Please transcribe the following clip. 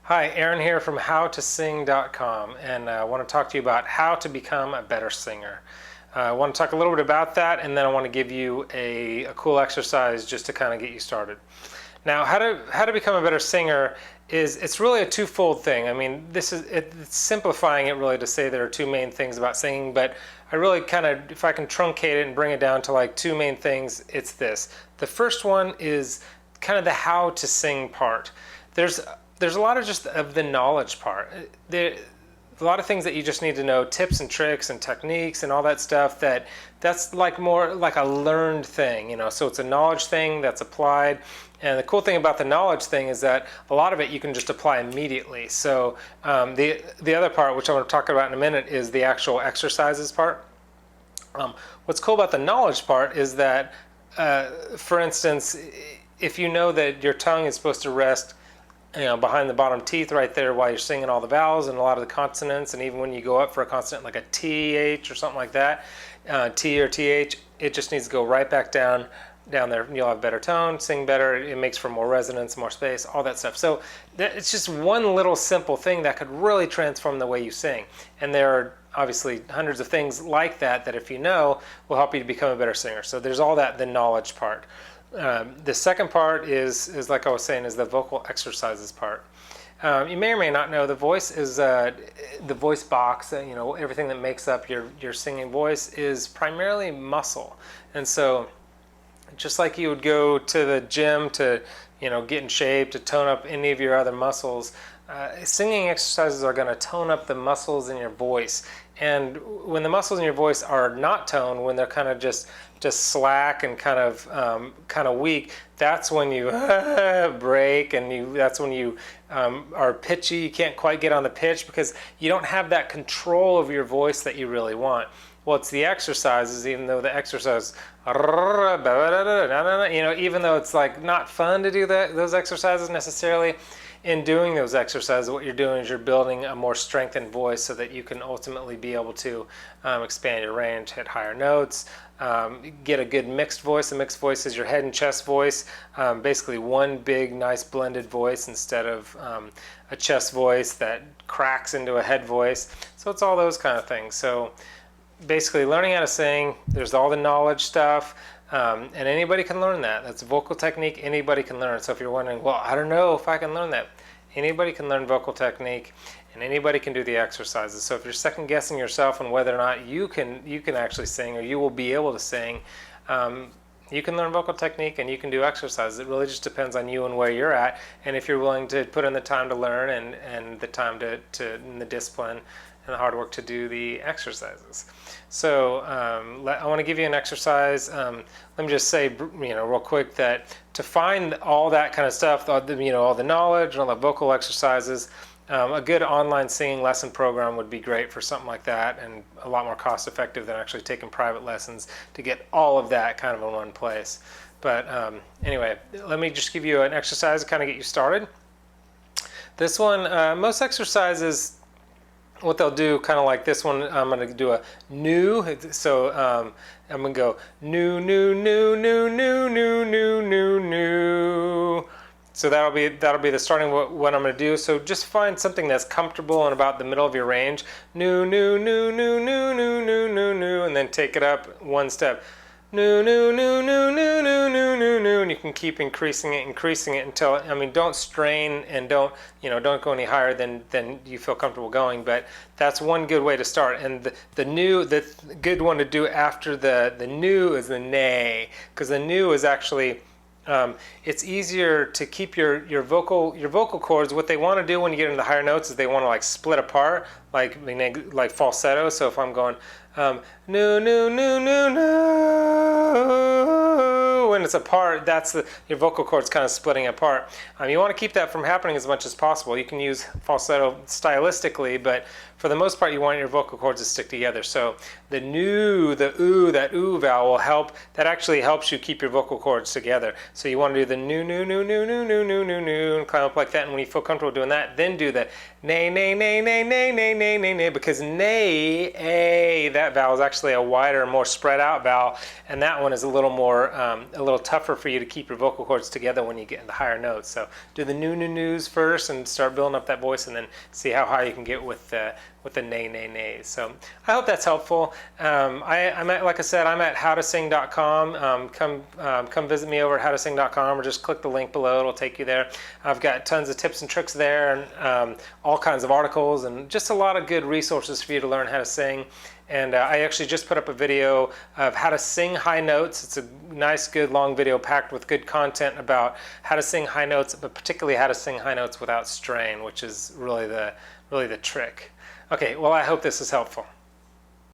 Hi, Aaron here from howtosing.com, and I want to talk to you about how to become a better singer. I want to talk a little bit about that, and then I want to give you a cool exercise just to kind of get you started. Now, how to become a better singer it's really a twofold thing. I mean, it's simplifying it really to say there are two main things about singing, but I really kind of, if I can truncate it and bring it down to like two main things, it's this. The first one is kind of the how to sing part. There's a lot of just of the knowledge part. A lot of things that you just need to know, tips and tricks and techniques and all that stuff, that's like more like a learned thing, you know. So it's a knowledge thing that's applied. And the cool thing about the knowledge thing is that a lot of it you can just apply immediately. So the other part, which I want to talk about in a minute, is the actual exercises part. What's cool about the knowledge part is that, for instance, if you know that your tongue is supposed to rest behind the bottom teeth right there while you're singing all the vowels and a lot of the consonants, and even when you go up for a consonant like a TH or something like that, T or TH, it just needs to go right back down there. You'll have better tone, sing better, it makes for more resonance, more space, all that stuff. So it's just one little simple thing that could really transform the way you sing. And there are obviously hundreds of things like that if you know will help you to become a better singer. So there's all that, the knowledge part. The second part is like I was saying, is the vocal exercises part. You may or may not know the voice is the voice box. Everything that makes up your singing voice is primarily muscle. And so just like you would go to the gym to get in shape, to tone up any of your other muscles, singing exercises are going to tone up the muscles in your voice. And when the muscles in your voice are not toned, when they're kind of just slack and kind of weak, that's when you break, and that's when you are pitchy. You can't quite get on the pitch because you don't have that control of your voice that you really want. Well, it's the exercises, even though the exercise, even though it's like not fun to do those exercises necessarily, in doing those exercises, what you're doing is you're building a more strengthened voice so that you can ultimately be able to expand your range, hit higher notes, get a good mixed voice. A mixed voice is your head and chest voice, basically one big, nice blended voice instead of a chest voice that cracks into a head voice. So it's all those kind of things. So basically learning how to sing, there's all the knowledge stuff. And anybody can learn that. That's a vocal technique anybody can learn. So if you're wondering, well, I don't know if I can learn that, anybody can learn vocal technique, and anybody can do the exercises. So if you're second guessing yourself on whether or not you can actually sing, or you will be able to sing, you can learn vocal technique and you can do exercises. It really just depends on you and where you're at, and if you're willing to put in the time to learn and the time to and the discipline and the hard work to do the exercises. So I want to give you an exercise. Let me just say, real quick, that to find all that kind of stuff, all the knowledge and all the vocal exercises, a good online singing lesson program would be great for something like that, and a lot more cost effective than actually taking private lessons to get all of that kind of in one place. But anyway, let me just give you an exercise to kind of get you started. This one, most exercises, what they'll do, kind of like this one, I'm going to do a new. So I'm going to go new, new, new, new, new, new, new, new, new. So that'll be the starting what I'm going to do. So just find something that's comfortable and about the middle of your range. New, new, new, new, new, new, new, new, new, and then take it up one step. New, new, new, new, new, new, new, new, new, and you can keep increasing it until, don't strain and don't go any higher than you feel comfortable going, but that's one good way to start. And the good one to do after the new is the nay, because the new is actually, it's easier to keep your vocal cords. What they want to do when you get into the higher notes is they want to like split apart, like falsetto. So if I'm going no, no, no, no, no, when it's apart, that's your vocal cords kind of splitting apart. You want to keep that from happening as much as possible. You can use falsetto stylistically, but for the most part, you want your vocal cords to stick together. So the new, the ooh, that ooh vowel will help. That actually helps you keep your vocal cords together. So you want to do the new, new, new, new, new, new, new, new, new, and climb up like that. And when you feel comfortable doing that, then do the nay, nay, nay, nay, nay, nay, nay, nay, nay, because nay, a, that vowel is actually a wider, more spread out vowel, and that one is a little more little tougher for you to keep your vocal cords together when you get into higher notes. So do the news first and start building up that voice, and then see how high you can get with the nays. So I hope that's helpful. I'm at, like I said, I'm at howtosing.com. Come visit me over at howtosing.com, or just click the link below. It'll take you there. I've got tons of tips and tricks there, and all kinds of articles, and just a lot of good resources for you to learn how to sing. And I actually just put up a video of how to sing high notes. It's a nice, good, long video packed with good content about how to sing high notes, but particularly how to sing high notes without strain, which is really the trick. Okay, well, I hope this is helpful.